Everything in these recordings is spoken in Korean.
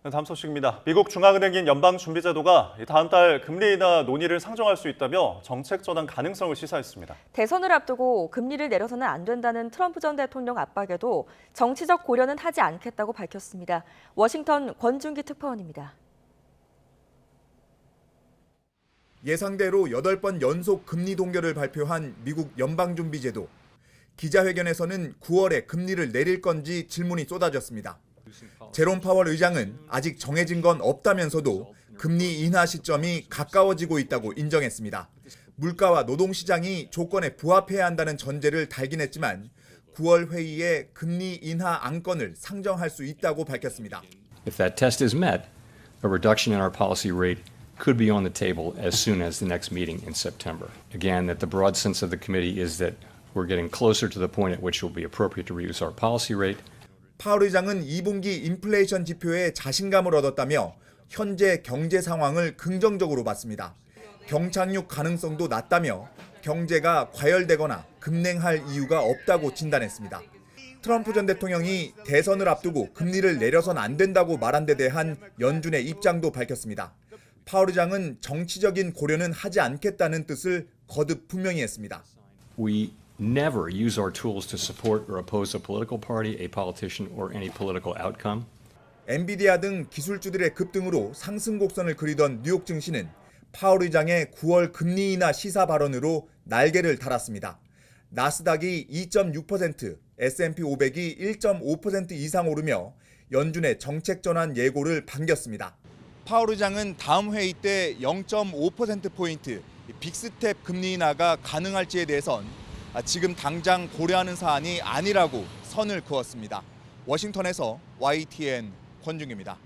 다음 소식입니다. 미국 중앙은행인 연방준비제도가 다음 달 금리 인하 논의를 상정할 수 있다며 정책 전환 가능성을 시사했습니다. 대선을 앞두고 금리를 내려서는 안 된다는 트럼프 전 대통령 압박에도 정치적 고려는 하지 않겠다고 밝혔습니다. 워싱턴 권준기 특파원입니다. 예상대로 8번 연속 금리 동결을 발표한 미국 연방준비제도. 기자회견에서는 9월에 금리를 내릴 건지 질문이 쏟아졌습니다. 제롬 파월 의장은 아직 정해진 건 없다면서도 금리 인하 시점이 가까워지고 있다고 인정했습니다. 물가와 노동시장이 조건에 부합해야 한다는 전제를 달긴 했지만 9월 회의에 금리 인하 안건을 상정할 수 있다고 밝혔습니다. If that test is met, a reduction in our policy rate could be on the table as soon as the next meeting in September. Again, that the broad sense of the committee is that we're getting closer to the point at which it will be appropriate to reduce our policy rate. 파월 의장은 2분기 인플레이션 지표에 자신감을 얻었다며 현재 경제 상황을 긍정적으로 봤습니다. 경착륙 가능성도 낮다며 경제가 과열되거나 급냉할 이유가 없다고 진단했습니다. 트럼프 전 대통령이 대선을 앞두고 금리를 내려선 안 된다고 말한 데 대한 연준의 입장도 밝혔습니다. 파월 의장은 정치적인 고려는 하지 않겠다는 뜻을 거듭 분명히 했습니다. We never use our tools to support or oppose a political party, a politician, or any political outcome. 엔비디아 등 기술주들의 급등으로 상승 곡선을 그리던 뉴욕 증시는 파월 의장의 9월 금리 인하 시사 발언으로 날개를 달았습니다. 나스닥이 2.6%, S&P 500이 1.5% 이상 오르며 연준의 정책 전환 예고를 반겼습니다. 파월 의장은 다음 회의 때 0.5%포인트 빅스텝 금리 인하가 가능할지에 대해선 지금 당장 고려하는 사안이 아니라고 선을 그었습니다. 워싱턴에서 YTN 권중기입니다.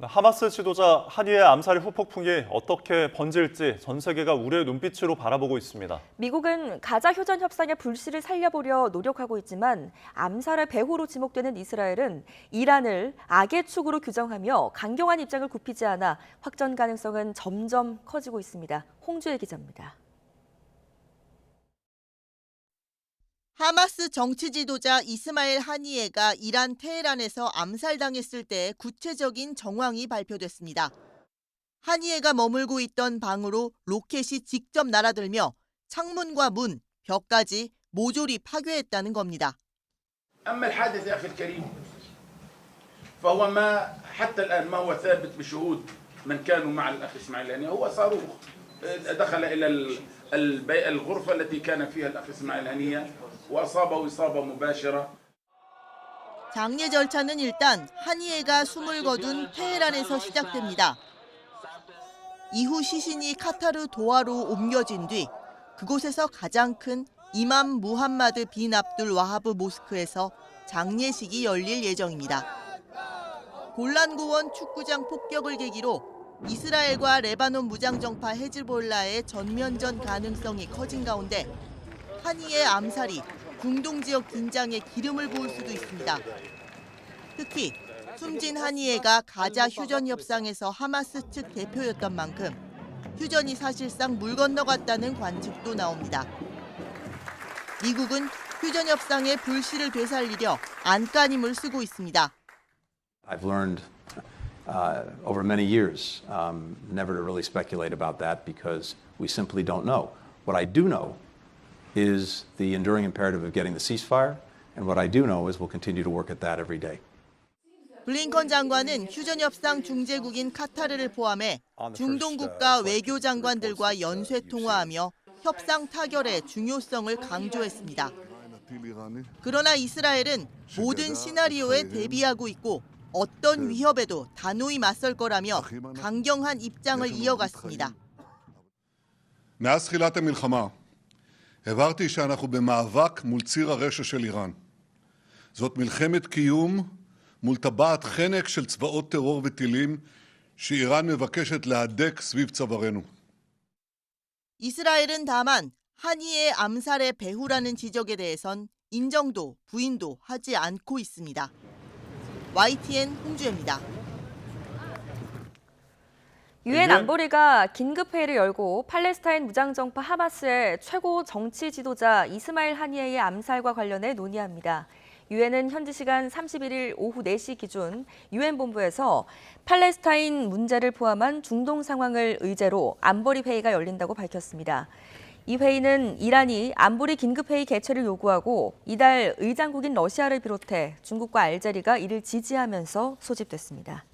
하마스 지도자 하니의 암살의 후폭풍이 어떻게 번질지 전 세계가 우려의 눈빛으로 바라보고 있습니다. 미국은 가자 휴전 협상의 불씨를 살려보려 노력하고 있지만 암살의 배후로 지목되는 이스라엘은 이란을 악의 축으로 규정하며 강경한 입장을 굽히지 않아 확전 가능성은 점점 커지고 있습니다. 홍주혜 기자입니다. 하마스 정치 지도자 이스마엘 하니예가 이란 테헤란에서 암살당했을 때 구체적인 정황이 발표됐습니다. 하니예가 머물고 있던 방으로 로켓이 직접 날아들며 창문과 문, 벽까지 모조리 파괴했다는 겁니다. أما الحادث يا أخي الكريم فهو ما حتى الآن ما هو ثابت بشهود من كانوا مع الأخ إسماعيل هنية هو صاروخ دخل إلى الغرفة التي كان فيها الأخ إسماعيل هنية وأصابه إصابة مباشرة. 장례 절차는 일단 하니예가 숨을 거둔 테헤란에서 시작됩니다. 이후 시신이 카타르 도하로 옮겨진 뒤 그곳에서 가장 큰 이맘 무함마드 빈 압둘 와하브 모스크에서 장례식이 열릴 예정입니다. 골란 고원 축구장 폭격을 계기로 이스라엘과 레바논 무장정파 헤즈볼라의 전면전 가능성이 커진 가운데 하니의 암살이 중동 지역 긴장에 기름을 부을 수도 있습니다. 특히 숨진 하니예가 가자 휴전 협상에서 하마스 측 대표였던 만큼 휴전이 사실상 물 건너갔다는 관측도 나옵니다. 미국은 휴전 협상의 불씨를 되살리려 안간힘을 쓰고 있습니다. I've learned over many years never to really speculate about that because we simply don't know. What I do know is the enduring imperative of getting the ceasefire, and what I do know is we'll continue to work at that every day. 블링컨 장관은 휴전 협상 중재국인 카타르를 포함해 중동 국가 외교 장관들과 연쇄 통화하며 협상 타결의 중요성을 강조했습니다. 그러나 이스라엘은 모든 시나리오에 대비하고 있고 어떤 위협에도 단호히 맞설 거라며 강경한 입장을 이어갔습니다. מאז תחילת המלחמה הבהרתי שאנחנו במאבק מול ציר הרשע של איראן. זאת מלחמת קיום מול טבעת חנק של צבאות טרור וטילים שאיראן מבקשת להדק סביב צווארנו. 이스라엘은 다만 하니의 암살의 배후라는 지적에 대해선 인정도 부인도 하지 않고 있습니다. YTN 홍주혜입니다. 유엔 안보리가 긴급회의를 열고 팔레스타인 무장정파 하마스의 최고 정치 지도자 이스마일 하니예의 암살과 관련해 논의합니다. 유엔은 현지 시간 31일 오후 4시 기준 유엔 본부에서 팔레스타인 문제를 포함한 중동 상황을 의제로 안보리 회의가 열린다고 밝혔습니다. 이 회의는 이란이 안보리 긴급회의 개최를 요구하고 이달 의장국인 러시아를 비롯해 중국과 알제리가 이를 지지하면서 소집됐습니다.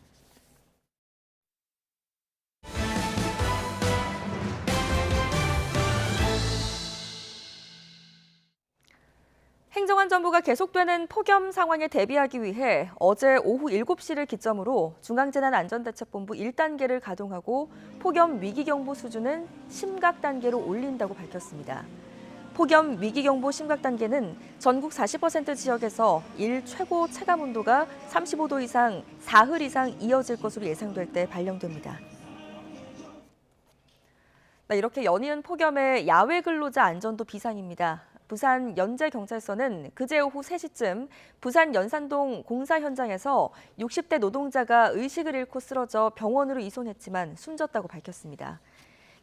행정안전부가 계속되는 폭염 상황에 대비하기 위해 어제 오후 7시를 기점으로 중앙재난안전대책본부 1단계를 가동하고 폭염 위기경보 수준은 심각 단계로 올린다고 밝혔습니다. 폭염 위기경보 심각 단계는 전국 40% 지역에서 일 최고 체감온도가 35도 이상 사흘 이상 이어질 것으로 예상될 때 발령됩니다. 이렇게 연이은 폭염에 야외 근로자 안전도 비상입니다. 부산 연제경찰서는 그제 오후 3시쯤 부산 연산동 공사 현장에서 60대 노동자가 의식을 잃고 쓰러져 병원으로 이송했지만 숨졌다고 밝혔습니다.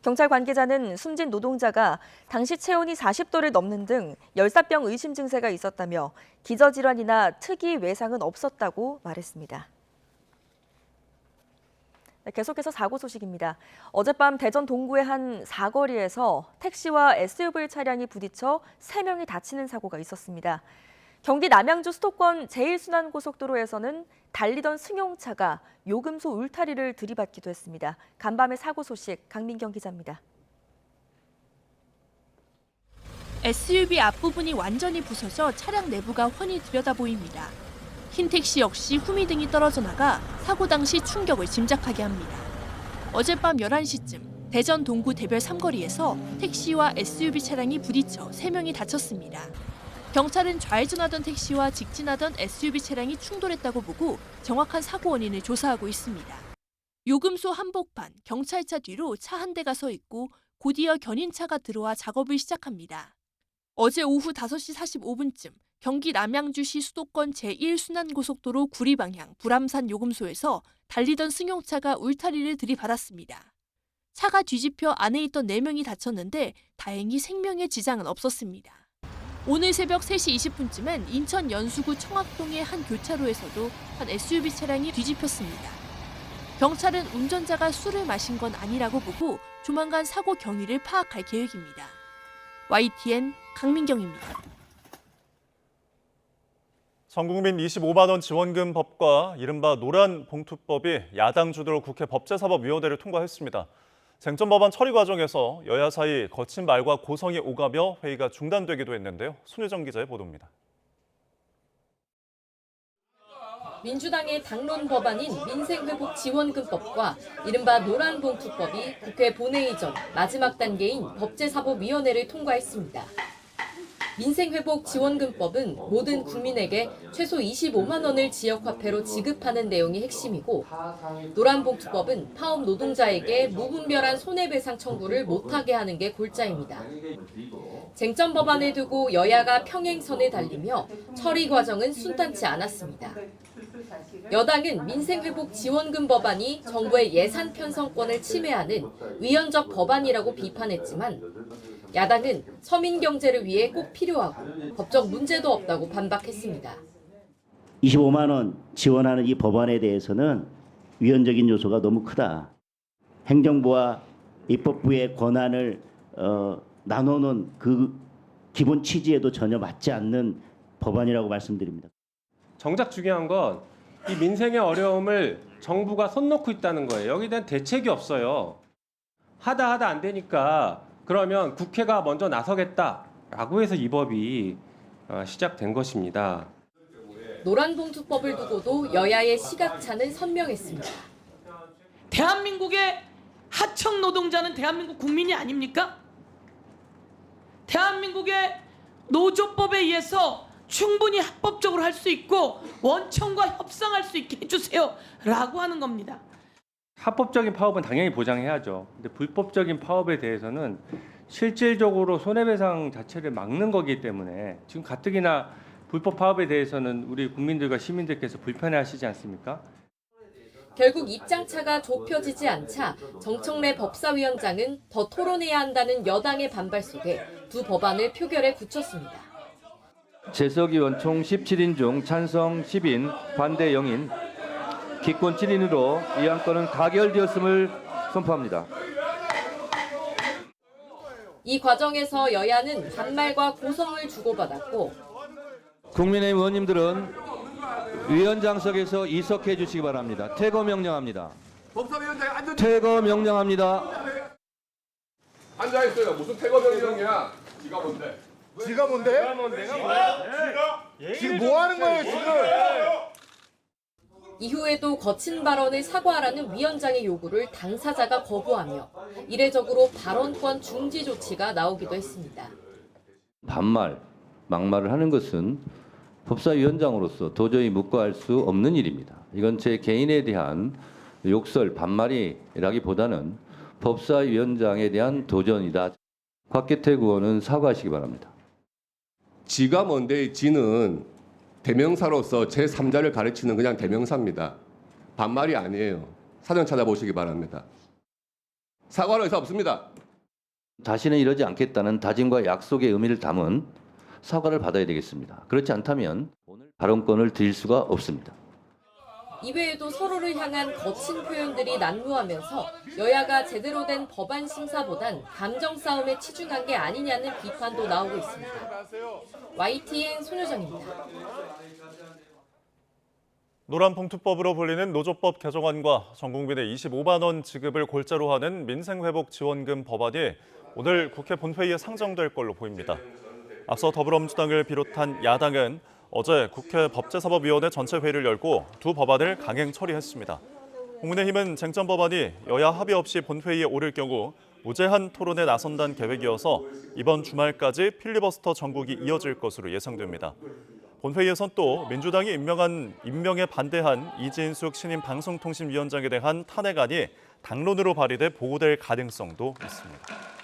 경찰 관계자는 숨진 노동자가 당시 체온이 40도를 넘는 등 열사병 의심 증세가 있었다며 기저질환이나 특이 외상은 없었다고 말했습니다. 계속해서 사고 소식입니다. 어젯밤 대전 동구의 한 사거리에서 택시와 SUV 차량이 부딪혀 3명이 다치는 사고가 있었습니다. 경기 남양주 수도권 제1순환고속도로에서는 달리던 승용차가 요금소 울타리를 들이받기도 했습니다. 간밤의 사고 소식 강민경 기자입니다. SUV 앞부분이 완전히 부서져 차량 내부가 훤히 들여다보입니다. 흰 택시 역시 후미등이 떨어져 나가 사고 당시 충격을 짐작하게 합니다. 어젯밤 11시쯤 대전 동구 대별 3거리에서 택시와 SUV 차량이 부딪혀 3명이 다쳤습니다. 경찰은 좌회전하던 택시와 직진하던 SUV 차량이 충돌했다고 보고 정확한 사고 원인을 조사하고 있습니다. 요금소 한복판, 경찰차 뒤로 차 한 대가 서 있고 곧이어 견인차가 들어와 작업을 시작합니다. 어제 오후 5시 45분쯤 경기 남양주시 수도권 제1순환고속도로 구리 방향 불암산 요금소에서 달리던 승용차가 울타리를 들이받았습니다. 차가 뒤집혀 안에 있던 4명이 다쳤는데 다행히 생명에 지장은 없었습니다. 오늘 새벽 3시 20분쯤엔 인천 연수구 청학동의 한 교차로에서도 한 SUV 차량이 뒤집혔습니다. 경찰은 운전자가 술을 마신 건 아니라고 보고 조만간 사고 경위를 파악할 계획입니다. YTN 강민경입니다. 전국민 25만 원 지원금 법과 이른바 노란봉투법이 야당 주도로 국회 법제사법위원회를 통과했습니다. 쟁점 법안 처리 과정에서 여야 사이 거친 말과 고성이 오가며 회의가 중단되기도 했는데요. 손유정 기자의 보도입니다. 민주당의 당론 법안인 민생회복 지원금법과 이른바 노란봉투법이 국회 본회의 전 마지막 단계인 법제사법위원회를 통과했습니다. 민생회복 지원금법은 모든 국민에게 최소 25만 원을 지역화폐로 지급하는 내용이 핵심이고, 노란봉투법은 파업 노동자에게 무분별한 손해배상 청구를 못하게 하는 게 골자입니다. 쟁점 법안을 두고 여야가 평행선을 달리며 처리 과정은 순탄치 않았습니다. 여당은 민생회복 지원금 법안이 정부의 예산 편성권을 침해하는 위헌적 법안이라고 비판했지만, 야당은 서민 경제를 위해 꼭 필요하고 법적 문제도 없다고 반박했습니다. 25만 원 지원하는 이 법안에 대해서는 위헌적인 요소가 너무 크다. 행정부와 입법부의 권한을 나누는 그 기본 취지에도 전혀 맞지 않는 법안이라고 말씀드립니다. 정작 중요한 건 이 민생의 어려움을 정부가 손 놓고 있다는 거예요. 여기에 대한 대책이 없어요. 하다 안 되니까 그러면 국회가 먼저 나서겠다라고 해서 이 법이 시작된 것입니다. 노란봉투법을 두고도 여야의 시각차는 선명했습니다. 대한민국의 하청 노동자는 대한민국 국민이 아닙니까? 대한민국의 노조법에 의해서 충분히 합법적으로 할 수 있고 원청과 협상할 수 있게 해주세요 라고 하는 겁니다. 합법적인 파업은 당연히 보장해야죠. 근데 불법적인 파업에 대해서는 실질적으로 손해배상 자체를 막는 거기 때문에 지금 가뜩이나 불법 파업에 대해서는 우리 국민들과 시민들께서 불편해하시지 않습니까? 결국 입장차가 좁혀지지 않자 정청래 법사위원장은 더 토론해야 한다는 여당의 반발 속에 두 법안을 표결에 굳혔습니다. 재석의원 총 17인 중 찬성 10인, 반대 0인, 기권 7인으로 이 안건은 가결되었음을 선포합니다. 이 과정에서 여야는 반말과 고성을 주고받았고 국민의힘 의원님들은 위원장석에서 이석해 주시기 바랍니다. 퇴거 명령합니다. 퇴거 명령합니다. 앉아있어요. 무슨 퇴거 명령이야? 지가 뭔데? 지가 뭔데? 지금 뭐 하는 거예요, 지금? 이후에도 거친 발언을 사과하라는 위원장의 요구를 당사자가 거부하며 이례적으로 발언권 중지 조치가 나오기도 했습니다. 반말, 막말을 하는 것은 법사위원장으로서 도저히 묵과할 수 없는 일입니다. 이건 제 개인에 대한 욕설, 반말이라기보다는 법사위원장에 대한 도전이다. 곽기택 의원은 사과하시기 바랍니다. 지가 뭔데 지는 대명사로서 제3자를 가르치는 그냥 대명사입니다. 반말이 아니에요. 사전 찾아보시기 바랍니다. 사과할 의사 없습니다. 다시는 이러지 않겠다는 다짐과 약속의 의미를 담은 사과를 받아야 되겠습니다. 그렇지 않다면 오늘 발언권을 드릴 수가 없습니다. 이외에도 서로를 향한 거친 표현들이 난무하면서 여야가 제대로 된 법안 심사보단 감정 싸움에 치중한 게 아니냐는 비판도 나오고 있습니다. YTN 손효정입니다. 노란봉투법으로 불리는 노조법 개정안과 전 국민의 25만 원 지급을 골자로 하는 민생회복지원금 법안이 오늘 국회 본회의에 상정될 걸로 보입니다. 앞서 더불어민주당을 비롯한 야당은 어제 국회 법제사법위원회 전체 회의를 열고 두 법안을 강행 처리했습니다. 국민의힘은 쟁점 법안이 여야 합의 없이 본회의에 오를 경우 무제한 토론에 나선다는 계획이어서 이번 주말까지 필리버스터 전국이 이어질 것으로 예상됩니다. 본회의에선 또 민주당이 임명에 반대한 이진숙 신임 방송통신위원장에 대한 탄핵안이 당론으로 발의돼 보고될 가능성도 있습니다.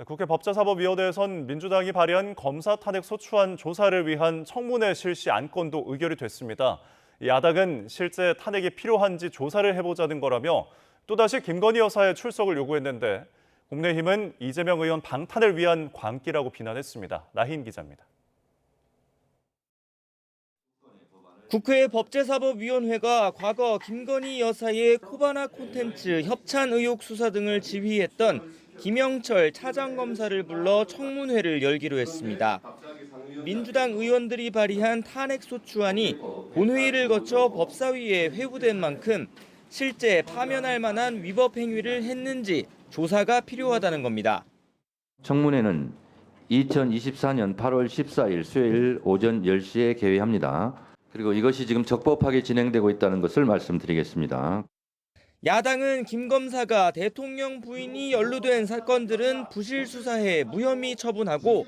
국회 법제사법위원회에선 민주당이 발의한 검사 탄핵 소추안 조사를 위한 청문회 실시 안건도 의결이 됐습니다. 야당은 실제 탄핵이 필요한지 조사를 해보자는 거라며 또다시 김건희 여사의 출석을 요구했는데 국민의힘은 이재명 의원 방탄을 위한 광기라고 비난했습니다. 나희인 기자입니다. 국회 법제사법위원회가 과거 김건희 여사의 코바나 콘텐츠 협찬 의혹 수사 등을 지휘했던 김영철 차장검사를 불러 청문회를 열기로 했습니다. 민주당 의원들이 발의한 탄핵소추안이 본회의를 거쳐 법사위에 회부된 만큼 실제 파면할 만한 위법 행위를 했는지 조사가 필요하다는 겁니다. 청문회는 2024년 8월 14일 수요일 오전 10시에 개회합니다. 그리고 이것이 지금 적법하게 진행되고 있다는 것을 말씀드리겠습니다. 야당은 김 검사가 대통령 부인이 연루된 사건들은 부실 수사해 무혐의 처분하고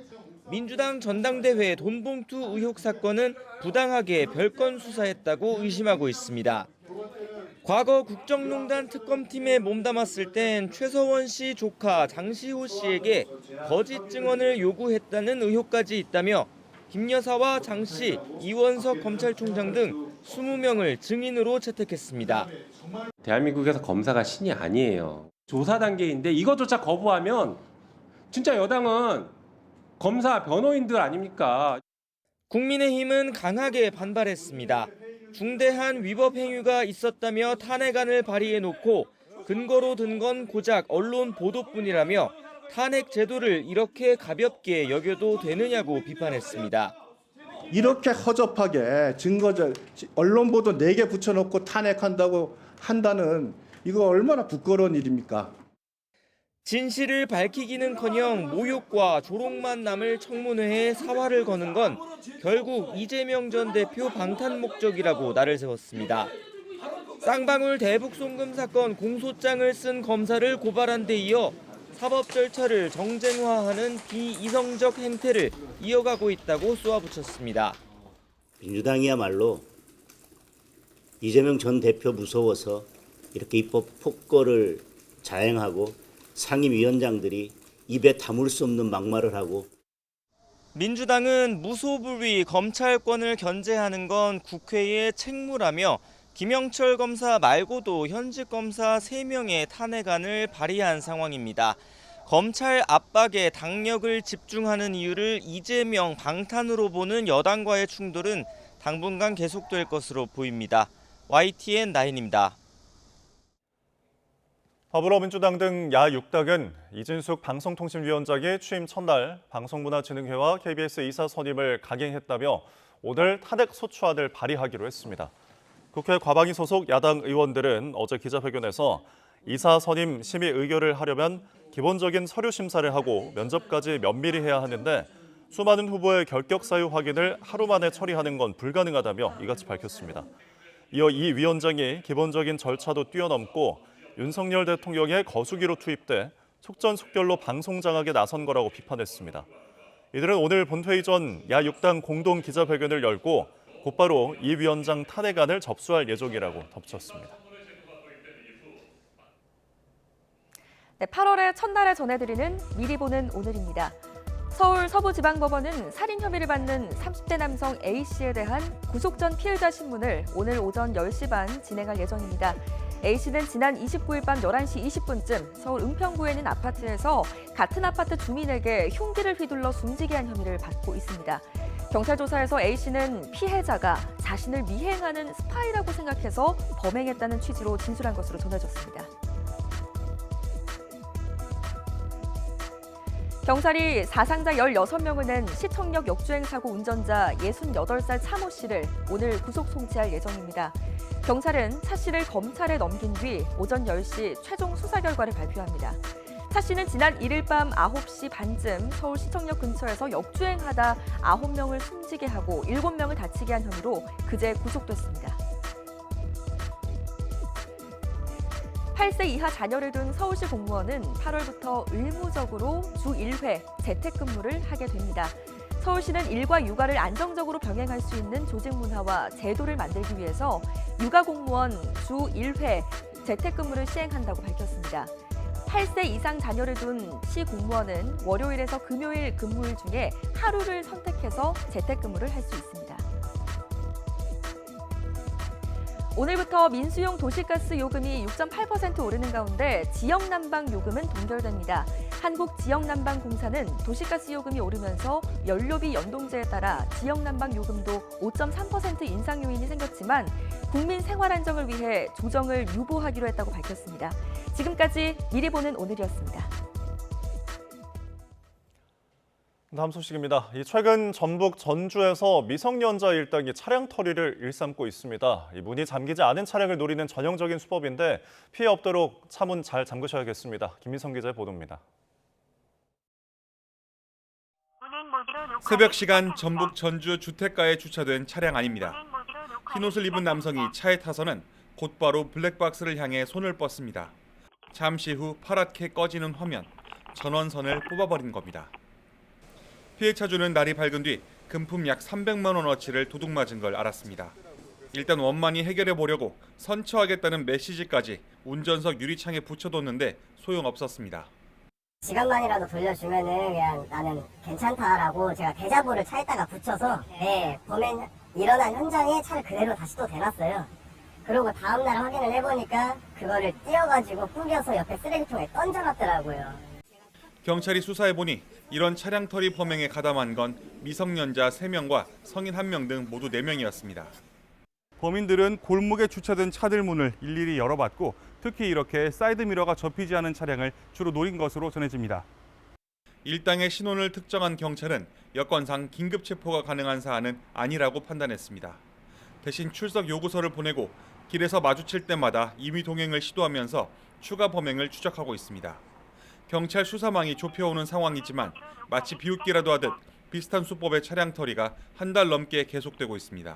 민주당 전당대회 돈봉투 의혹 사건은 부당하게 별건 수사했다고 의심하고 있습니다. 과거 국정농단 특검팀에 몸담았을 땐 최서원 씨 조카 장시호 씨에게 거짓 증언을 요구했다는 의혹까지 있다며 김 여사와 장 씨, 이원석 검찰총장 등 20명을 증인으로 채택했습니다. 대한민국에서 검사가 신이 아니에요. 조사 단계인데 이것조차 거부하면 진짜 여당은 검사, 변호인들 아닙니까? 국민의힘은 강하게 반발했습니다. 중대한 위법 행위가 있었다며 탄핵안을 발의해놓고 근거로 든 건 고작 언론 보도뿐이라며 탄핵 제도를 이렇게 가볍게 여겨도 되느냐고 비판했습니다. 이렇게 허접하게 증거적 언론 보도 4개 붙여놓고 탄핵한다고 한다는 이거 얼마나 부끄러운 일입니까? 진실을 밝히기는커녕 모욕과 조롱만 남을 청문회에 사활을 거는 건 결국 이재명 전 대표 방탄 목적이라고 날을 세웠습니다. 쌍방울 대북송금 사건 공소장을 쓴 검사를 고발한 데 이어 사법 절차를 정쟁화하는 비이성적 행태를 이어가고 있다고 쏘아붙였습니다. 민주당이야말로 이재명 전 대표 무서워서 이렇게 입법 폭거를 자행하고 상임위원장들이 입에 다물 수 없는 막말을 하고 민주당은 무소불위 검찰권을 견제하는 건 국회의 책무라며 김영철 검사 말고도 현직 검사 3명의 탄핵안을 발의한 상황입니다. 검찰 압박에 당력을 집중하는 이유를 이재명 방탄으로 보는 여당과의 충돌은 당분간 계속될 것으로 보입니다. YTN 나인입니다. 더불어민주당 등 야6당은 이진숙 방송통신위원장이 취임 첫날 방송문화진흥회와 KBS 이사 선임을 강행했다며 오늘 탄핵 소추안을 발의하기로 했습니다. 국회 과방위 소속 야당 의원들은 어제 기자회견에서 이사 선임 심의 의결을 하려면 기본적인 서류 심사를 하고 면접까지 면밀히 해야 하는데 수많은 후보의 결격 사유 확인을 하루 만에 처리하는 건 불가능하다며 이같이 밝혔습니다. 이어 이 위원장이 기본적인 절차도 뛰어넘고 윤석열 대통령의 거수기로 투입돼 속전속결로 방송 장악에 나선 거라고 비판했습니다. 이들은 오늘 본회의 전 야6당 공동 기자회견을 열고 곧바로 이 위원장 탄핵안을 접수할 예정이라고 덧붙였습니다. 네, 8월의 첫날에 전해드리는 미리 보는 오늘입니다. 서울 서부지방법원은 살인 혐의를 받는 30대 남성 A씨에 대한 구속 전 피의자 신문을 오늘 오전 10시 반 진행할 예정입니다. A씨는 지난 29일 밤 11시 20분쯤 서울 은평구에 있는 아파트에서 같은 아파트 주민에게 흉기를 휘둘러 숨지게 한 혐의를 받고 있습니다. 경찰 조사에서 A씨는 피해자가 자신을 미행하는 스파이라고 생각해서 범행했다는 취지로 진술한 것으로 전해졌습니다. 경찰이 사상자 16명을 낸 시청역 역주행 사고 운전자 68살 차 모 씨를 오늘 구속 송치할 예정입니다. 경찰은 차 씨를 검찰에 넘긴 뒤 오전 10시 최종 수사 결과를 발표합니다. 차 씨는 지난 1일 밤 9시 반쯤 서울 시청역 근처에서 역주행하다 9명을 숨지게 하고 7명을 다치게 한 혐의로 그제 구속됐습니다. 8세 이하 자녀를 둔 서울시 공무원은 8월부터 의무적으로 주 1회 재택근무를 하게 됩니다. 서울시는 일과 육아를 안정적으로 병행할 수 있는 조직 문화와 제도를 만들기 위해서 육아 공무원 주 1회 재택근무를 시행한다고 밝혔습니다. 8세 이상 자녀를 둔 시 공무원은 월요일에서 금요일 근무일 중에 하루를 선택해서 재택근무를 할 수 있습니다. 오늘부터 민수용 도시가스 요금이 6.8% 오르는 가운데 지역난방 요금은 동결됩니다. 한국지역난방공사는 도시가스 요금이 오르면서 연료비 연동제에 따라 지역난방 요금도 5.3% 인상 요인이 생겼지만 국민 생활 안정을 위해 조정을 유보하기로 했다고 밝혔습니다. 지금까지 미리 보는 오늘이었습니다. 다음 소식입니다. 최근 전북 전주에서 미성년자 일당이 차량 털이를 일삼고 있습니다. 문이 잠기지 않은 차량을 노리는 전형적인 수법인데 피해 없도록 차문 잘 잠그셔야겠습니다. 김민성 기자의 보도입니다. 새벽 시간 전북 전주 주택가에 주차된 차량 안입니다. 흰옷을 입은 남성이 차에 타서는 곧바로 블랙박스를 향해 손을 뻗습니다. 잠시 후 파랗게 꺼지는 화면, 전원선을 뽑아버린 겁니다. 피해 차주는 날이 밝은 뒤 금품 약 300만 원어치를 도둑맞은 걸 알았습니다. 일단 원만히 해결해 보려고 선처하겠다는 메시지까지 운전석 유리창에 붙여뒀는데 소용없었습니다. 시간만이라도 돌려주면은 그냥 나는 괜찮다라고 제가 대자보를 차에다가 붙여서 범행 일어난 현장에 차를 그대로 다시 또 대놨어요. 그리고 다음날 확인을 해보니까 그거를 띄어가지고 뿌려서 옆에 쓰레기통에 던져놨더라고요. 경찰이 수사해보니 이런 차량 털이 범행에 가담한 건 미성년자 3명과 성인 1명 등 모두 4명이었습니다. 범인들은 골목에 주차된 차들 문을 일일이 열어봤고 특히 이렇게 사이드미러가 접히지 않은 차량을 주로 노린 것으로 전해집니다. 일당의 신원을 특정한 경찰은 여건상 긴급 체포가 가능한 사안은 아니라고 판단했습니다. 대신 출석 요구서를 보내고 길에서 마주칠 때마다 임의 동행을 시도하면서 추가 범행을 추적하고 있습니다. 경찰 수사망이 좁혀오는 상황이지만 마치 비웃기라도 하듯 비슷한 수법의 차량 털이가 한 달 넘게 계속되고 있습니다.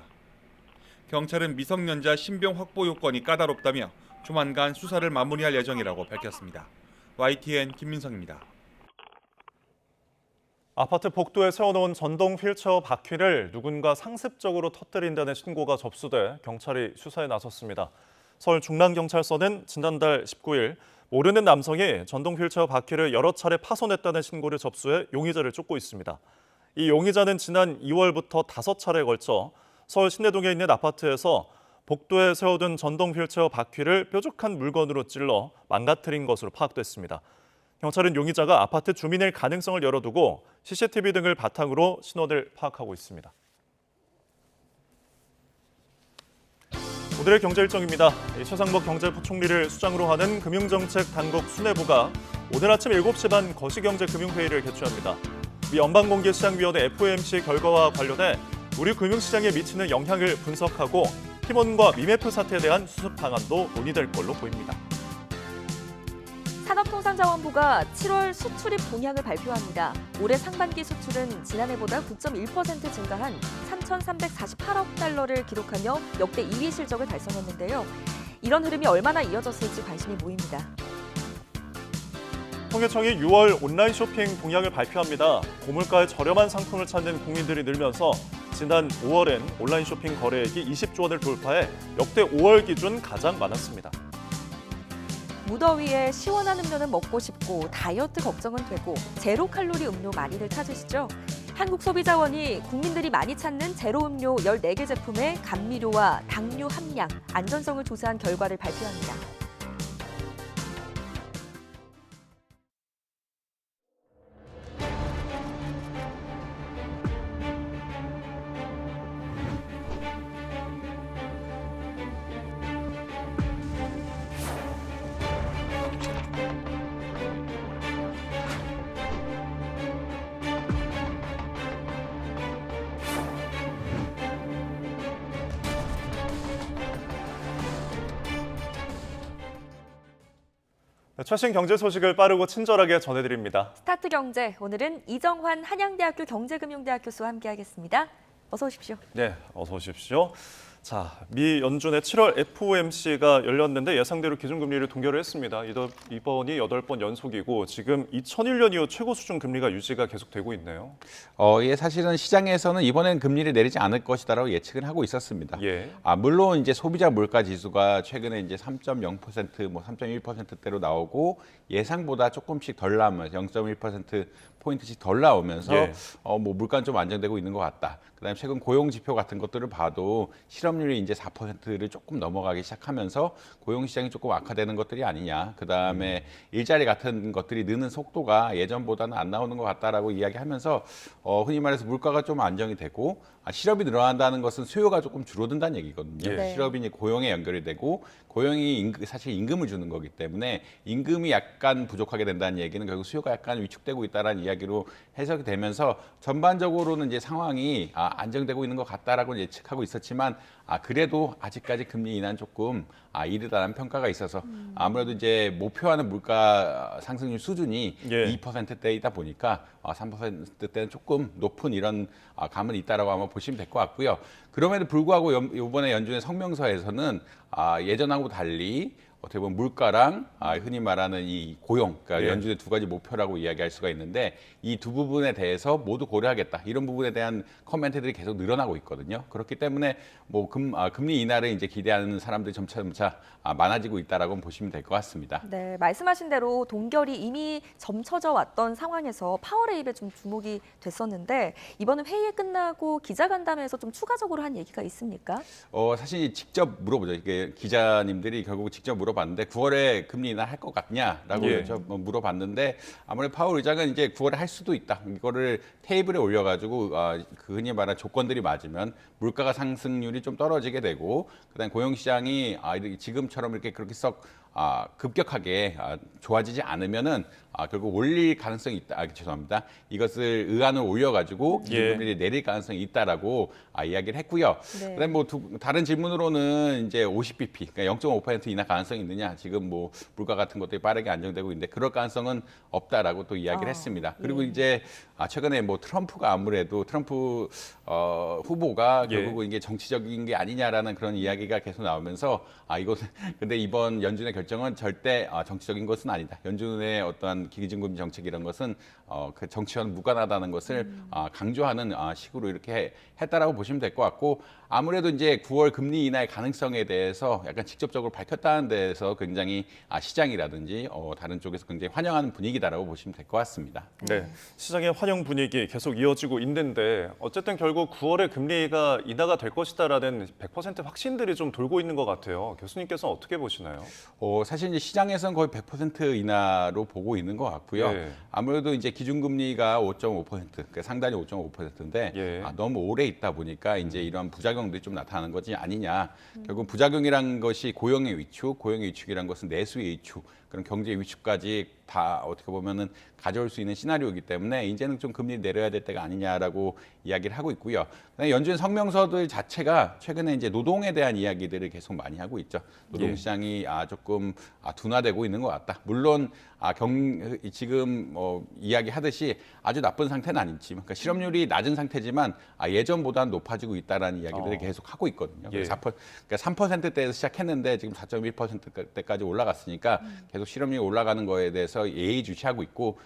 경찰은 미성년자 신병 확보 요건이 까다롭다며 조만간 수사를 마무리할 예정이라고 밝혔습니다. YTN 김민성입니다. 아파트 복도에 세워놓은 전동 휠체어 바퀴를 누군가 상습적으로 터뜨린다는 신고가 접수돼 경찰이 수사에 나섰습니다. 서울 중랑경찰서는 지난달 19일 모르는 남성이 전동 휠체어 바퀴를 여러 차례 파손했다는 신고를 접수해 용의자를 쫓고 있습니다. 이 용의자는 지난 2월부터 5차례에 걸쳐 서울 신내동에 있는 아파트에서 복도에 세워둔 전동 휠체어 바퀴를 뾰족한 물건으로 찔러 망가뜨린 것으로 파악됐습니다. 경찰은 용의자가 아파트 주민일 가능성을 열어두고 CCTV 등을 바탕으로 신원을 파악하고 있습니다. 오늘의 경제 일정입니다. 최상목 경제부총리를 수장으로 하는 금융정책당국 수뇌부가 오늘 아침 7시 반 거시경제금융회의를 개최합니다. 미 연방공개시장위원회 FOMC 결과와 관련해 우리 금융시장에 미치는 영향을 분석하고 팀원과 미매프 사태에 대한 수습 방안도 논의될 걸로 보입니다. 산업통상자원부가 7월 수출입 동향을 발표합니다. 올해 상반기 수출은 지난해보다 9.1% 증가한 3,348억 달러를 기록하며 역대 2위 실적을 달성했는데요. 이런 흐름이 얼마나 이어졌을지 관심이 모입니다. 통계청이 6월 온라인 쇼핑 동향을 발표합니다. 고물가의 저렴한 상품을 찾는 국민들이 늘면서 지난 5월엔 온라인 쇼핑 거래액이 20조 원을 돌파해 역대 5월 기준 가장 많았습니다. 무더위에 시원한 음료는 먹고 싶고 다이어트 걱정은 되고 제로 칼로리 음료 많이들 찾으시죠? 한국소비자원이 국민들이 많이 찾는 제로 음료 14개 제품의 감미료와 당류 함량, 안전성을 조사한 결과를 발표합니다. 최신 경제 소식을 빠르고 친절하게 전해드립니다. 스타트 경제, 오늘은 이정환 한양대학교 경제금융대학 교수와 함께하겠습니다. 어서 오십시오. 네, 어서 오십시오. 자, 미 연준의 7월 FOMC가 열렸는데 예상대로 기준금리를 동결을 했습니다. 이번이 8번 연속이고 지금 2001년 이후 최고 수준 금리가 유지가 계속되고 있네요. 예, 사실은 시장에서는 이번엔 금리를 내리지 않을 것이다라고 예측을 하고 있었습니다. 예. 물론 이제 소비자 물가 지수가 최근에 이제 3.0%, 뭐 3.1%대로 나오고 예상보다 조금씩 덜 나오면서 0.1% 포인트씩 덜 나오면서 예. 뭐 물가는 좀 안정되고 있는 것 같다. 그다음에 최근 고용 지표 같은 것들을 봐도 실업률이 이제 4%를 조금 넘어가기 시작하면서 고용 시장이 조금 악화되는 것들이 아니냐. 그다음에 일자리 같은 것들이 느는 속도가 예전보다는 안 나오는 것 같다라고 이야기하면서 흔히 말해서 물가가 좀 안정이 되고 실업이 늘어난다는 것은 수요가 조금 줄어든다는 얘기거든요. 예. 실업이 이제 고용에 연결이 되고 고용이 사실 임금을 주는 거기 때문에 임금이 약간 부족하게 된다는 얘기는 결국 수요가 약간 위축되고 있다는 이야기로 해석이 되면서 전반적으로는 이제 상황이 안정되고 있는 것 같다라고 예측하고 있었지만 그래도 아직까지 금리 인하는 조금 이르다는 평가가 있어서 아무래도 이제 목표하는 물가 상승률 수준이 예. 2%대이다 보니까 3%대는 조금 높은 이런 감은 있다라고 아마 보시면 될 것 같고요. 그럼에도 불구하고 이번에 연준의 성명서에서는 예전하고 달리 어떻게 보면 물가랑 흔히 말하는 이 고용, 그러니까 예. 연준의 두 가지 목표라고 이야기할 수가 있는데 이 두 부분에 대해서 모두 고려하겠다. 이런 부분에 대한 커멘트들이 계속 늘어나고 있거든요. 그렇기 때문에 뭐 금리 인하를 이제 기대하는 사람들이 점차 많아지고 있다라고 보시면 될 것 같습니다. 네, 말씀하신 대로 동결이 이미 점쳐져 왔던 상황에서 파월의 입에 좀 주목이 됐었는데 이번은 회의 끝나고 기자간담회에서 좀 추가적으로 한 얘기가 있습니까? 사실 직접 물어보죠. 이게 기자님들이 결국 직접 물어봤는데 9월에 금리 인하 할 것 같냐라고 예. 물어봤는데 아무래도 파월 의장은 이제 9월에 할 수도 있다. 이거를 테이블에 올려가지고 그 흔히 말하는 조건들이 맞으면 물가가 상승률이 좀 떨어지게 되고 그다음 고용시장이 지금처럼 이렇게 그렇게 썩 급격하게 좋아지지 않으면은 결국 올릴 가능성이 있다. 죄송합니다. 이것을 의안을 올려가지고 기준금리를 내릴 가능성이 있다라고 이야기를 했고요. 네. 그다음 뭐 다른 질문으로는 이제 50bp, 그러니까 0.5% 인하 가능성이 있느냐. 지금 뭐 물가 같은 것들이 빠르게 안정되고 있는데 그럴 가능성은 없다라고 또 이야기를 했습니다. 그리고 이제 최근에 뭐 트럼프가 아무래도 트럼프 후보가 예. 결국은 이게 정치적인 게 아니냐라는 그런 이야기가 계속 나오면서 이것은 근데 이번 연준의 결정은 절대 정치적인 것은 아니다. 연준의 어떠한 기준금리 정책 이런 것은 그 정치와는 무관하다는 것을 강조하는 식으로 이렇게 했다라고 보시면 될 것 같고 아무래도 이제 9월 금리 인하의 가능성에 대해서 약간 직접적으로 밝혔다는 데에서 굉장히 시장이라든지 다른 쪽에서 굉장히 환영하는 분위기다라고 보시면 될 것 같습니다. 네, 시장의 환영 분위기 계속 이어지고 있는데 어쨌든 결국 9월에 금리가 인하가 될 것이다라는 100% 확신들이 좀 돌고 있는 것 같아요. 교수님께서는 어떻게 보시나요? 사실 이제 시장에서는 거의 100% 인하로 보고 있는 것 같고요. 예. 아무래도 이제 기준금리가 5.5%, 그러니까 상단이 5.5%인데 예. 너무 오래 있다 보니까 이제 이런 부작용들이 좀 나타나는 것이 아니냐. 결국 부작용이란 것이 고용의 위축, 고용의 위축이란 것은 내수의 위축, 그런 경제 위축까지 다 어떻게 보면은 가져올 수 있는 시나리오이기 때문에 이제는 좀 금리 내려야 될 때가 아니냐라고 이야기를 하고 있고요. 그다음에 연준 성명서들 자체가 최근에 이제 노동에 대한 이야기들을 계속 많이 하고 있죠. 노동 시장이 조금 둔화되고 있는 것 같다. 물론 지금 이야기하듯이 아주 나쁜 상태는 아니지만, 그러니까 실업률이 낮은 상태지만 예전보다는 높아지고 있다라는 이야기들을 계속 하고 있거든요. 예. 그러니까 3%대에서 시작했는데 지금 4.1%대까지 올라갔으니까 계속 실업률이 올라가는 거에 대해서 예의주시하고 있고,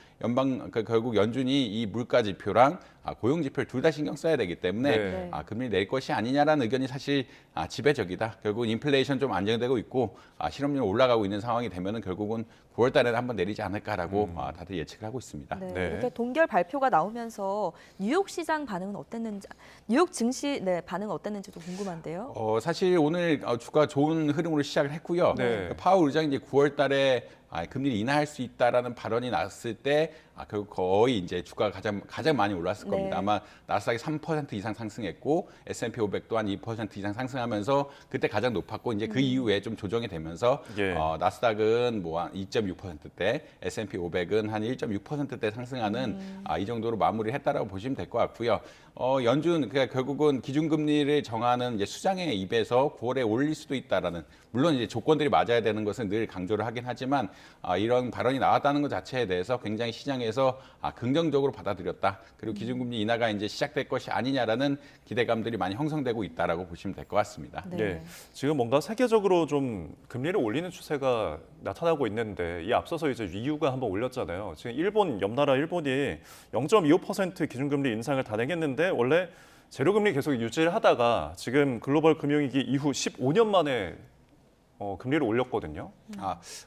결국 연준이 이 물가 지표랑 고용 지표를 둘 다 신경 써야 되기 때문에 네. 금리 낼 것이 아니냐라는 의견이 사실 지배적이다. 결국 인플레이션 좀 안정되고 있고 실업률 올라가고 있는 상황이 되면은 결국은 9월 달에는 한번 내리지 않을까라고 다들 예측을 하고 있습니다. 네, 네. 이렇게 동결 발표가 나오면서 뉴욕 시장 반응은 어땠는지, 뉴욕 증시 반응은 어땠는지도 궁금한데요. 사실 오늘 주가 좋은 흐름으로 시작을 했고요. 네. 파월 의장이 이제 9월 달에 금리를 인하할 수 있다라는 발언이 나왔을 때 결국 거의 이제 주가가 가장 많이 올랐을 겁니다. 아마 나스닥이 3% 이상 상승했고 S&P 500 또한 2% 이상 상승하면서 그때 가장 높았고, 이제 그 이후에 좀 조정이 되면서 나스닥은 뭐 한 2.6%대, S&P 500은 한 1.6%대 상승하는 이 정도로 마무리를 했다라고 보시면 될 것 같고요. 연준 그러니까 결국은 기준금리를 정하는 이제 수장의 입에서 9월에 올릴 수도 있다라는, 물론 이제 조건들이 맞아야 되는 것은 늘 강조를 하긴 하지만 이런 발언이 나왔다는 것 자체에 대해서 굉장히 시장에서 긍정적으로 받아들였다. 그리고 기준금리 인하가 이제 시작될 것이 아니냐라는 기대감들이 많이 형성되고 있다라고 보시면 될 것 같습니다. 네. 예, 지금 뭔가 세계적으로 좀 금리를 올리는 추세가 나타나고 있는데, 이 앞서서 이제 EU가 한번 올렸잖아요. 지금 일본, 옆나라 일본이 0.25% 기준금리 인상을 단행했는데, 원래 제로금리 계속 유지를 하다가 지금 글로벌 금융위기 이후 15년 만에 금리를 올렸거든요.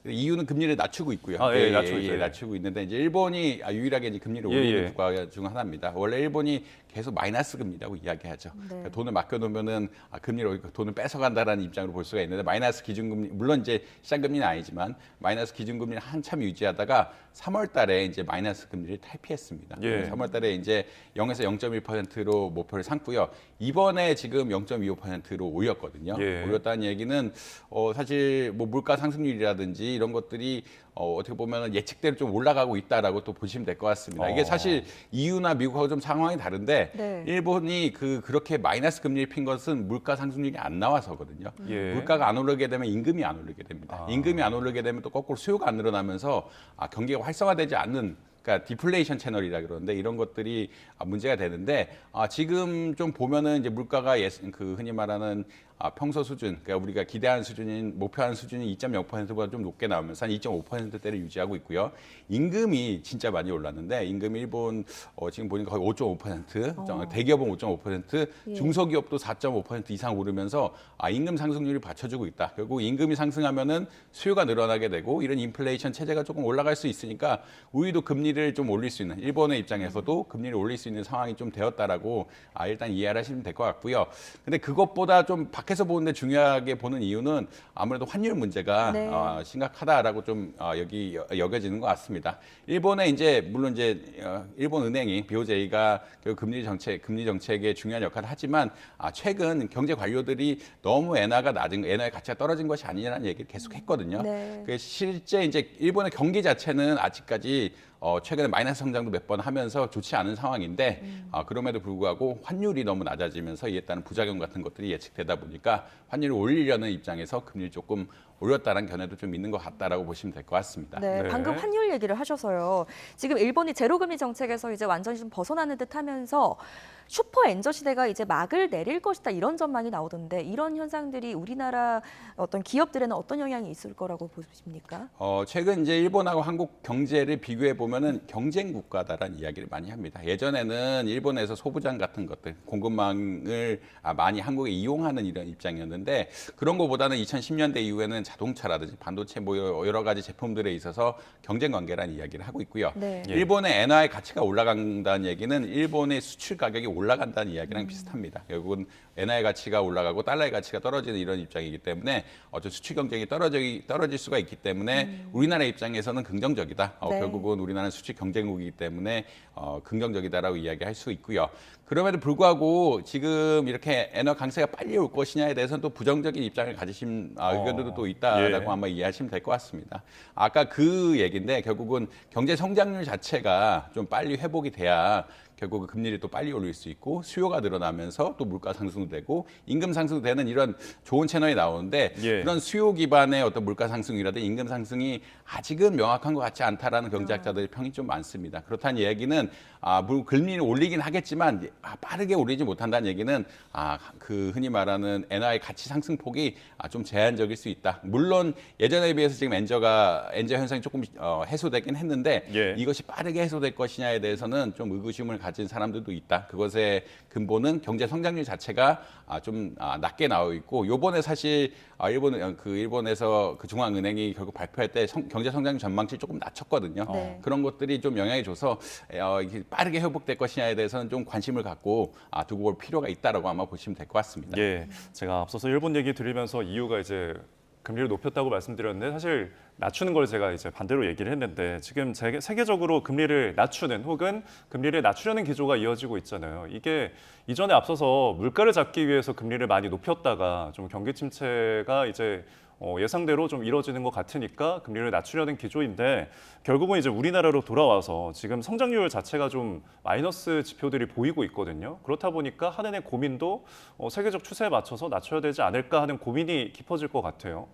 EU는 금리를 낮추고 있고요. 낮추고 있는데 이제 일본이 유일하게 이제 금리를 올리는 국가 중 하나입니다. 원래 일본이 계속 마이너스 금리라고 이야기하죠. 그러니까 돈을 맡겨놓으면은 돈을 뺏어간다라는 입장으로 볼 수가 있는데, 마이너스 기준금리, 물론 이제 시장금리는 아니지만 마이너스 기준금리를 한참 유지하다가 3월달에 이제 마이너스 금리를 탈피했습니다. 3월달에 이제 0에서 0.1%로 목표를 삼고요. 이번에 지금 0.25%로 올렸거든요. 올렸다는 얘기는 사실 뭐 물가 상승률이라든지 이런 것들이 어떻게 보면 예측대로 좀 올라가고 있다라고 또 보시면 될 것 같습니다. 이게 사실 EU나 미국하고 좀 상황이 다른데, 일본이 그렇게 마이너스 금리를 핀 것은 물가 상승률이 안 나와서거든요. 물가가 안 오르게 되면 임금이 안 오르게 됩니다. 임금이 안 오르게 되면 또 거꾸로 수요가 안 늘어나면서 경기가 활성화되지 않는, 그러니까 디플레이션 채널이라 그러는데, 이런 것들이 문제가 되는데, 지금 좀 보면은 이제 물가가 흔히 말하는 평소 수준, 그러니까 우리가 기대하는 수준인, 목표하는 수준이 2.0%보다 좀 높게 나오면서 한 2.5%대를 유지하고 있고요. 임금이 진짜 많이 올랐는데, 임금이 일본 지금 보니까 거의 5.5%, 대기업은 5.5%, 중소기업도 4.5% 이상 오르면서 임금 상승률이 받쳐주고 있다. 결국 임금이 상승하면은 수요가 늘어나게 되고, 이런 인플레이션 체제가 조금 올라갈 수 있으니까 우리도 금리를 좀 올릴 수 있는, 일본의 입장에서도 금리를 올릴 수 있는 상황이 좀 되었다라고 일단 이해를 하시면 될 것 같고요. 근데 그것보다 좀 밖에서 보는데 중요하게 보는 이유는 아무래도 환율 문제가 심각하다라고 좀 여겨지는 것 같습니다. 일본에 이제 물론 이제 일본 은행이 BOJ가 금리 정책에 중요한 역할을 하지만 최근 경제 관료들이 너무 엔화의 가치가 떨어진 것이 아니냐는 얘기를 계속 했거든요. 실제 이제 일본의 경기 자체는 아직까지 최근에 마이너스 성장도 몇 번 하면서 좋지 않은 상황인데, 그럼에도 불구하고 환율이 너무 낮아지면서 이에 따른 부작용 같은 것들이 예측되다 보니까 환율을 올리려는 입장에서 금리를 조금 올렸다는 견해도 좀 있는 것 같다라고 보시면 될 것 같습니다. 방금 환율 얘기를 하셔서요. 지금 일본이 제로금리 정책에서 이제 완전히 좀 벗어나는 듯하면서 슈퍼 엔저 시대가 이제 막을 내릴 것이다, 이런 전망이 나오던데, 이런 현상들이 우리나라 어떤 기업들에는 어떤 영향이 있을 거라고 보십니까? 최근 이제 일본하고 한국 경제를 비교해 보면은 경쟁 국가다라는 이야기를 많이 합니다. 예전에는 일본에서 소부장 같은 것들, 공급망을 많이 한국에 이용하는 이런 입장이었는데, 그런 것보다는 2010년대 이후에는 자동차라든지 반도체 뭐 여러 가지 제품들에 있어서 경쟁 관계라는 이야기를 하고 있고요. 네. 일본의 엔화의 가치가 올라간다는 얘기는 일본의 수출 가격이 올라간다는 이야기랑 비슷합니다. 결국은 엔화의 가치가 올라가고 달러의 가치가 떨어지는 이런 입장이기 때문에 어떤 수출 경쟁이 떨어질 수가 있기 때문에 우리나라 입장에서는 긍정적이다. 네. 결국은 우리나라는 수출 경쟁국이기 때문에 긍정적이다라고 이야기할 수 있고요. 그럼에도 불구하고 지금 이렇게 엔화 강세가 빨리 올 것이냐에 대해서는 또 부정적인 입장을 가지신 의견들도 또 있다라고 예. 아마 이해하시면 될 것 같습니다. 아까 그 얘기인데 결국은 경제 성장률 자체가 좀 빨리 회복이 돼야 결국 금리를 또 빨리 올릴 수 있고 수요가 늘어나면서 또 물가 상승도 되고 임금 상승도 되는 이런 좋은 채널이 나오는데 예. 그런 수요 기반의 어떤 물가 상승이라든지 임금 상승이 아직은 명확한 것 같지 않다라는 경제학자들의 평이 좀 많습니다. 그렇다는 얘기는 금리를 올리긴 하겠지만 빠르게 올리지 못한다는 얘기는 그 흔히 말하는 엔화의 가치 상승 폭이 좀 제한적일 수 있다. 물론 예전에 비해서 지금 엔저 현상이 조금 해소되긴 했는데 예. 이것이 빠르게 해소될 것이냐에 대해서는 좀 의구심을 가진 사람들도 있다. 그것의 근본은 경제 성장률 자체가 좀 낮게 나와 있고 요번에 사실 일본에서 그 중앙은행이 결국 발표할 때 경제 성장률 전망치를 조금 낮췄거든요. 네. 그런 것들이 좀 영향이 줘서 이게 빠르게 회복될 것이냐에 대해서는 좀 관심을 갖고 두고 볼 필요가 있다라고 아마 보시면 될 것 같습니다. 예, 제가 앞서서 일본 얘기 드리면서 이유가 이제 금리를 높였다고 말씀드렸는데 사실 낮추는 걸 제가 이제 반대로 얘기를 했는데 지금 세계적으로 금리를 낮추는 혹은 금리를 낮추려는 기조가 이어지고 있잖아요. 이게 이전에 앞서서 물가를 잡기 위해서 금리를 많이 높였다가 좀 경기 침체가 이제 예상대로 좀 이뤄지는 것 같으니까 금리를 낮추려는 기조인데 결국은 이제 우리나라로 돌아와서 지금 성장률 자체가 좀 마이너스 지표들이 보이고 있거든요. 그렇다 보니까 한은의 고민도 세계적 추세에 맞춰서 낮춰야 되지 않을까 하는 고민이 깊어질 것 같아요.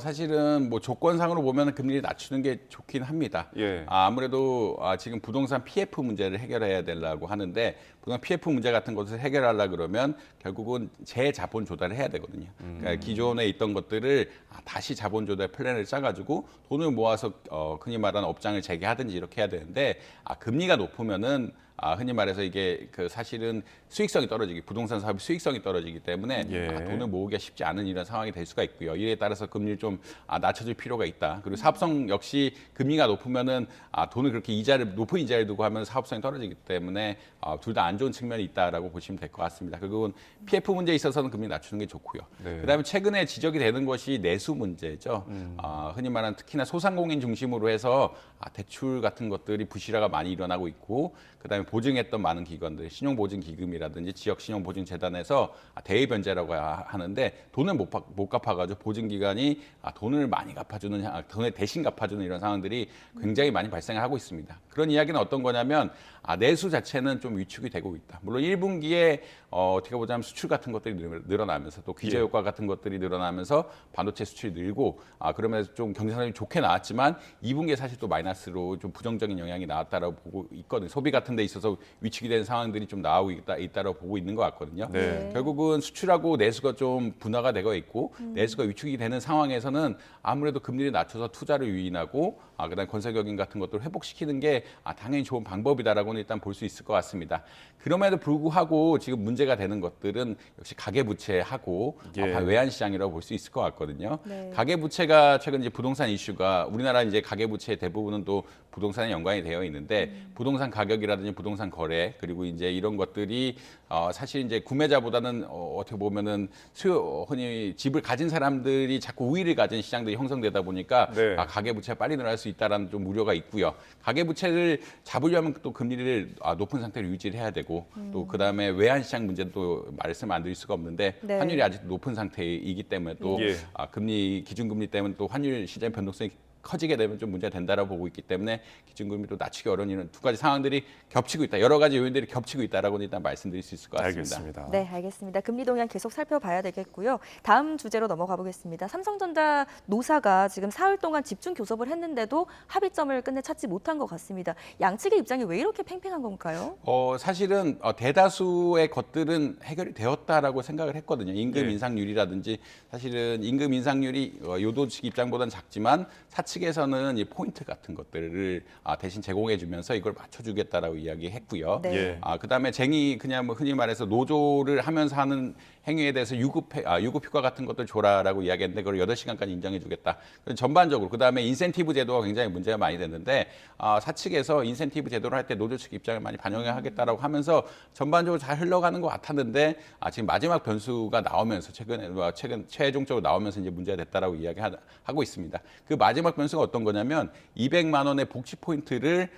사실은 뭐 조건상으로 보면 금리를 낮추는 게 좋긴 합니다. 예. 아무래도 지금 부동산 PF 문제를 해결해야 되려고 하는데 부동산 PF 문제 같은 것을 해결하려 그러면 결국은 재자본 조달을 해야 되거든요. 그러니까 기존에 있던 것들을 다시 자본 조달 플랜을 짜가지고 돈을 모아서 흔히 말하는 업장을 재개하든지 이렇게 해야 되는데 금리가 높으면은 흔히 말해서 이게 사실은 수익성이 부동산 사업의 수익성이 떨어지기 때문에 돈을 모으기가 쉽지 않은 이런 상황이 될 수가 있고요. 이에 따라서 금리를 좀 낮춰줄 필요가 있다. 그리고 사업성 역시 금리가 높으면은 돈을 그렇게 높은 이자를 두고 하면 사업성이 떨어지기 때문에 둘 다 안 좋은 측면이 있다라고 보시면 될 것 같습니다. 그리고 PF 문제에 있어서는 금리 낮추는 게 좋고요. 네. 그다음에 최근에 지적이 되는 것이 내수 문제죠. 흔히 말하는 특히나 소상공인 중심으로 해서 대출 같은 것들이 부실화가 많이 일어나고 있고 그다음에 보증했던 많은 기관들, 신용보증기금이라든지 지역신용보증재단에서 대외 변제라고 하는데 돈을 못 갚아가지고 보증기관이 돈을 많이 갚아주는, 돈을 대신 갚아주는 이런 상황들이 굉장히 많이 발생하고 있습니다. 그런 이야기는 어떤 거냐면 내수 자체는 좀 위축이 되고 있다. 물론 1분기에 어떻게 보자면 수출 같은 것들이 늘어나면서 또 규제 효과 같은 것들이 늘어나면서 반도체 수출이 늘고 그러면서 좀 경제성이 좋게 나왔지만 2분기에 사실 또 마이너스로 좀 부정적인 영향이 나왔다라고 보고 있거든요. 소비 같은 데 있어서 위축이 된 상황들이 좀 나오고 있다라고 보고 있는 것 같거든요. 네. 결국은 수출하고 내수가 좀 분화가 되고 있고 내수가 위축이 되는 상황에서는 아무래도 금리를 낮춰서 투자를 유인하고 그다음에 건설경영 같은 것들을 회복시키는 게 당연히 좋은 방법이다라고는 일단 볼 수 있을 것 같습니다. 그럼에도 불구하고 지금 문제가 되는 것들은 역시 가계부채하고 외환시장이라고 볼 수 있을 것 같거든요. 네. 가계부채가 최근 이제 부동산 이슈가 우리나라 이제 가계부채 대부분은 또 부동산에 연관이 되어 있는데 부동산 가격이라든지 부동산 거래 그리고 이제 이런 것들이 사실 이제 구매자보다는 어떻게 보면은 흔히 집을 가진 사람들이 자꾸 우위를 가진 시장들이 형성되다 보니까 가계부채가 빨리 늘어날 수 있다라는 좀 우려가 있고요. 가계부채를 잡으려면 또 금리를 높은 상태로 유지를 해야 되고 또 그다음에 외환시장 문제는 또 말씀 안 드릴 수가 없는데 네. 환율이 아직 높은 상태이기 때문에 또 기준금리 때문에 또 환율 시장 변동성이 커지게 되면 좀 문제가 된다라고 보고 있기 때문에 기준금리도 낮추기 어려운 이런 두 가지 상황들이 겹치고 있다. 여러 가지 요인들이 겹치고 있다라고는 일단 말씀드릴 수 있을 것 같습니다. 알겠습니다. 네, 알겠습니다. 금리 동향 계속 살펴봐야 되겠고요. 다음 주제로 넘어가 보겠습니다. 삼성전자 노사가 지금 사흘 동안 집중 교섭을 했는데도 합의점을 끝내 찾지 못한 것 같습니다. 양측의 입장이 왜 이렇게 팽팽한 건가요? 사실은 대다수의 것들은 해결이 되었다라고 생각을 했거든요. 임금 인상률이라든지 사실은 임금 인상률이 요도 측 입장보다는 작지만 사측에서는 이 포인트 같은 것들을 대신 제공해주면서 이걸 맞춰주겠다라고 이야기했고요. 네. 그다음에 그냥 뭐 흔히 말해서 노조를 하면서 하는 행위에 대해서 유급 휴가 같은 것들 줘라라고 이야기했는데 그걸 8시간까지 인정해주겠다. 전반적으로 그다음에 인센티브 제도가 굉장히 문제가 많이 됐는데 사측에서 인센티브 제도를 할 때 노조 측 입장을 많이 반영하겠다라고 하면서 전반적으로 잘 흘러가는 것 같았는데 지금 마지막 변수가 나오면서 최근 최종적으로 나오면서 이제 문제가 됐다라고 이야기하고 있습니다. 그 마지막 변수가 어떤 거냐면 200만 원의 복지 포인트를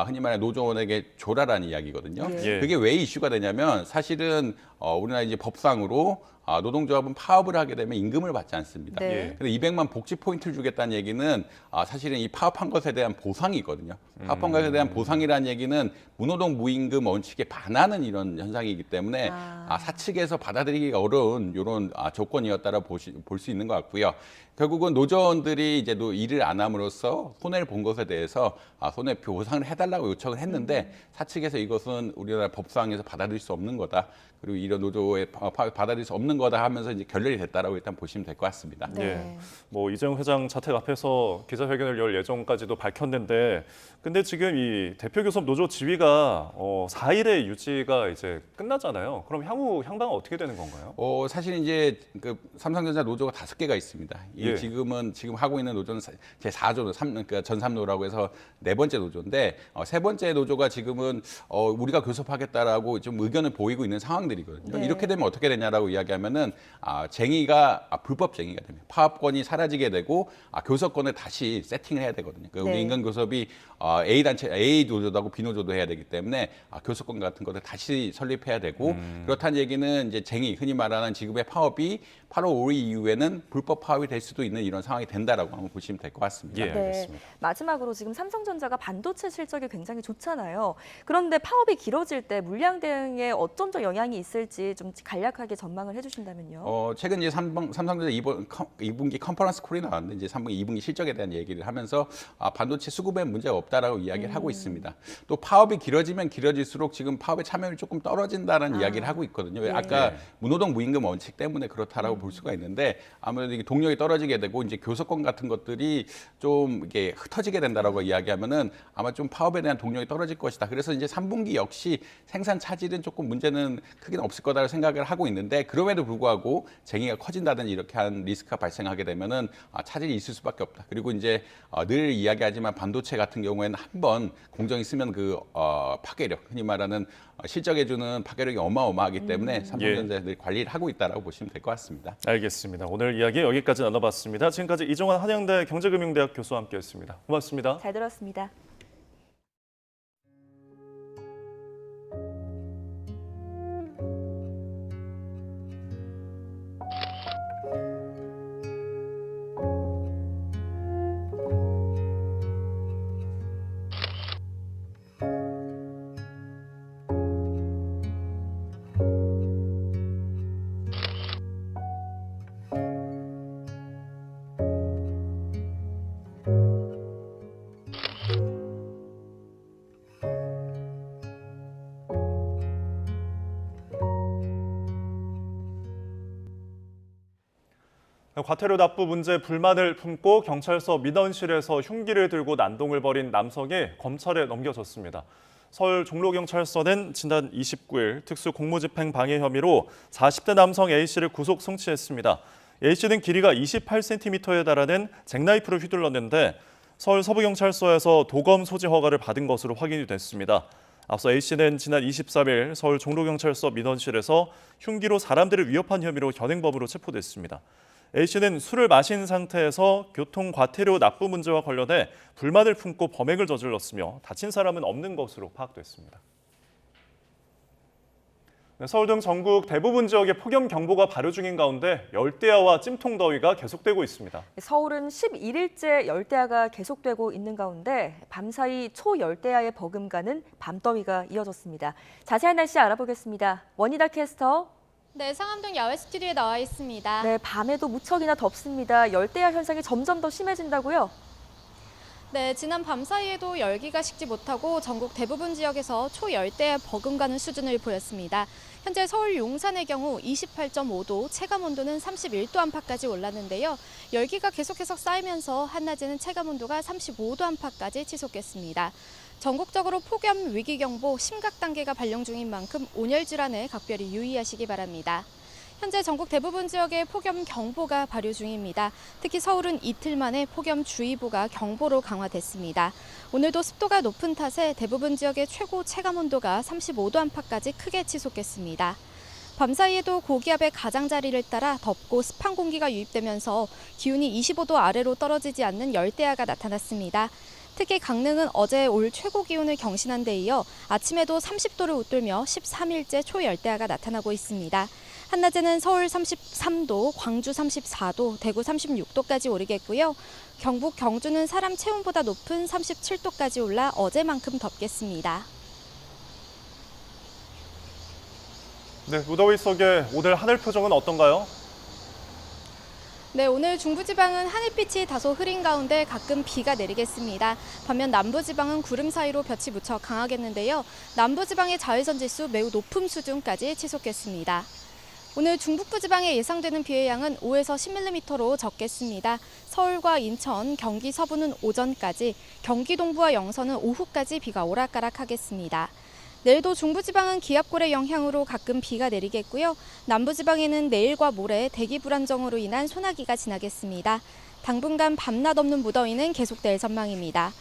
흔히 말해 노조원에게 줘라라는 이야기거든요. 예. 그게 왜 이슈가 되냐면 사실은 우리나라 이제 법상으로 노동조합은 파업을 하게 되면 임금을 받지 않습니다. 네. 근데 200만 복지 포인트를 주겠다는 얘기는 사실은 이 파업한 것에 대한 보상이거든요. 파업한 것에 대한 보상이라는 얘기는 무노동 무임금 원칙에 반하는 이런 현상이기 때문에 사측에서 받아들이기가 어려운 이런 조건이었다라고 볼 수 있는 것 같고요. 결국은 노조원들이 이제 일을 안 함으로써 손해를 본 것에 대해서 손해표 보상을 해달라고 요청을 했는데 사측에서 이것은 우리나라 법상에서 받아들일 수 없는 거다. 그리고 이런 노조에 받아들일 수 없는 거다 하면서 이제 결렬이 됐다라고 일단 보시면 될 것 같습니다. 네. 뭐 이재용 회장 자택 앞에서 기자회견을 열 예정까지도 밝혔는데, 근데 지금 이 대표 교섭 노조 지위가 4일의 유지가 이제 끝나잖아요. 그럼 향후 향방은 어떻게 되는 건가요? 사실 이제 그 삼성전자 노조가 5개가 있습니다. 예. 지금 하고 있는 노조는 제 4조 그러니까 전삼노라고 해서 4번째 노조인데 3번째 노조가 지금은 우리가 교섭하겠다라고 좀 의견을 보이고 있는 상황들이거든요. 네. 이렇게 되면 어떻게 되냐라고 이야기하면은 쟁의가 불법 쟁의가 됩니다. 파업권이 사라지게 되고 교섭권을 다시 세팅을 해야 되거든요. 그러니까 우리 인간 교섭이 A 단체, A 노조도 B 노조도 해야 되기 때문에 교섭권 같은 것을 다시 설립해야 되고 그렇다는 얘기는 이제 흔히 말하는 지금의 파업이 8월 5일 이후에는 불법 파업이 될 수도 있는 이런 상황이 된다라고 한번 보시면 될 것 같습니다. 예, 알겠습니다. 네. 마지막으로 지금 삼성전자가 반도체 실적이 굉장히 좋잖아요. 그런데 파업이 길어질 때 물량 대응에 어떤 영향이 있을지 좀 간략하게 전망을 해주신다면요. 최근 이제 삼성전자 2분기 컨퍼런스 콜이 나왔는데 이제 2분기 실적에 대한 얘기를 하면서 반도체 수급에 문제가 없다라고 이야기를 하고 있습니다. 또 파업이 길어지면 길어질수록 지금 파업의 참여율이 조금 떨어진다는 이야기를 하고 있거든요. 네. 아까 무노동 무임금 원칙 때문에 그렇다라고 볼 수가 있는데 아무래도 이게 동력이 떨어지게 되고 이제 교섭권 같은 것들이 좀 이게 흩어지게 된다라고 이야기하면은 아마 좀 파업에 대한 동력이 떨어질 것이다. 그래서 이제 3분기 역시 생산 차질은 조금 문제는 크게는 없을 거다라고 생각을 하고 있는데 그럼에도 불구하고 쟁의가 커진다든지 이렇게 한 리스크가 발생하게 되면은 차질이 있을 수밖에 없다. 그리고 이제 늘 이야기하지만 반도체 같은 경우에는 한번 공정이 쓰면 그 파괴력, 흔히 말하는 실적해주는 파괴력이 어마어마하기 때문에 삼성전자들이 관리를 하고 있다라고 보시면 될 것 같습니다. 알겠습니다. 오늘 이야기 여기까지 나눠봤습니다. 지금까지 이종환 한양대 경제금융대학 교수와 함께했습니다. 고맙습니다. 잘 들었습니다. 과태료 납부 문제 불만을 품고 경찰서 민원실에서 흉기를 들고 난동을 벌인 남성이 검찰에 넘겨졌습니다. 서울 종로경찰서는 지난 29일 특수공무집행 방해 혐의로 40대 남성 A씨를 구속 송치했습니다. A씨는 길이가 28cm에 달하는 잭나이프를 휘둘렀는데 서울 서부경찰서에서 도검 소지 허가를 받은 것으로 확인이 됐습니다. 앞서 A씨는 지난 23일 서울 종로경찰서 민원실에서 흉기로 사람들을 위협한 혐의로 현행범으로 체포됐습니다. A씨는 술을 마신 상태에서 교통과태료 납부 문제와 관련해 불만을 품고 범행을 저질렀으며 다친 사람은 없는 것으로 파악됐습니다. 서울 등 전국 대부분 지역에 폭염경보가 발효 중인 가운데 열대야와 찜통더위가 계속되고 있습니다. 서울은 11일째 열대야가 계속되고 있는 가운데 밤사이 초열대야에 버금가는 밤더위가 이어졌습니다. 자세한 날씨 알아보겠습니다. 원희다 캐스터. 네, 상암동 야외 스튜디오에 나와 있습니다. 네, 밤에도 무척이나 덥습니다. 열대야 현상이 점점 더 심해진다고요? 네, 지난 밤 사이에도 열기가 식지 못하고 전국 대부분 지역에서 초열대에 버금가는 수준을 보였습니다. 현재 서울 용산의 경우 28.5도, 체감온도는 31도 안팎까지 올랐는데요. 열기가 계속해서 쌓이면서 한낮에는 체감온도가 35도 안팎까지 치솟겠습니다. 전국적으로 폭염 위기경보 심각 단계가 발령 중인 만큼 온열 질환에 각별히 유의하시기 바랍니다. 현재 전국 대부분 지역에 폭염경보가 발효 중입니다. 특히 서울은 이틀 만에 폭염주의보가 경보로 강화됐습니다. 오늘도 습도가 높은 탓에 대부분 지역의 최고 체감온도가 35도 안팎까지 크게 치솟겠습니다. 밤사이에도 고기압의 가장자리를 따라 덥고 습한 공기가 유입되면서 기온이 25도 아래로 떨어지지 않는 열대야가 나타났습니다. 특히 강릉은 어제 올 최고 기온을 경신한 데 이어 아침에도 30도를 웃돌며 13일째 초열대야가 나타나고 있습니다. 한낮에는 서울 33도, 광주 34도, 대구 36도까지 오르겠고요. 경북, 경주는 사람 체온보다 높은 37도까지 올라 어제만큼 덥겠습니다. 네, 무더위 속에 오늘 하늘 표정은 어떤가요? 네, 오늘 중부지방은 하늘빛이 다소 흐린 가운데 가끔 비가 내리겠습니다. 반면 남부지방은 구름 사이로 볕이 무척 강하겠는데요. 남부지방의 자외선 지수 매우 높은 수준까지 치솟겠습니다. 오늘 중북부 지방에 예상되는 비의 양은 5에서 10mm로 적겠습니다. 서울과 인천, 경기 서부는 오전까지, 경기 동부와 영서는 오후까지 비가 오락가락하겠습니다. 내일도 중부지방은 기압골의 영향으로 가끔 비가 내리겠고요. 남부지방에는 내일과 모레 대기 불안정으로 인한 소나기가 지나겠습니다. 당분간 밤낮 없는 무더위는 계속될 전망입니다.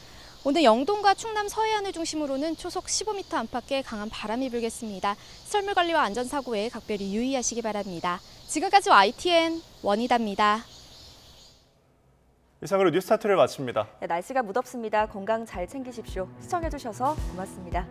오늘 영동과 충남 서해안을 중심으로는 초속 15m 안팎의 강한 바람이 불겠습니다. 시설물 관리와 안전사고에 각별히 유의하시기 바랍니다. 지금까지 YTN 원희다입니다. 이상으로 뉴스타트를 마칩니다. 네, 날씨가 무덥습니다. 건강 잘 챙기십시오. 시청해주셔서 고맙습니다.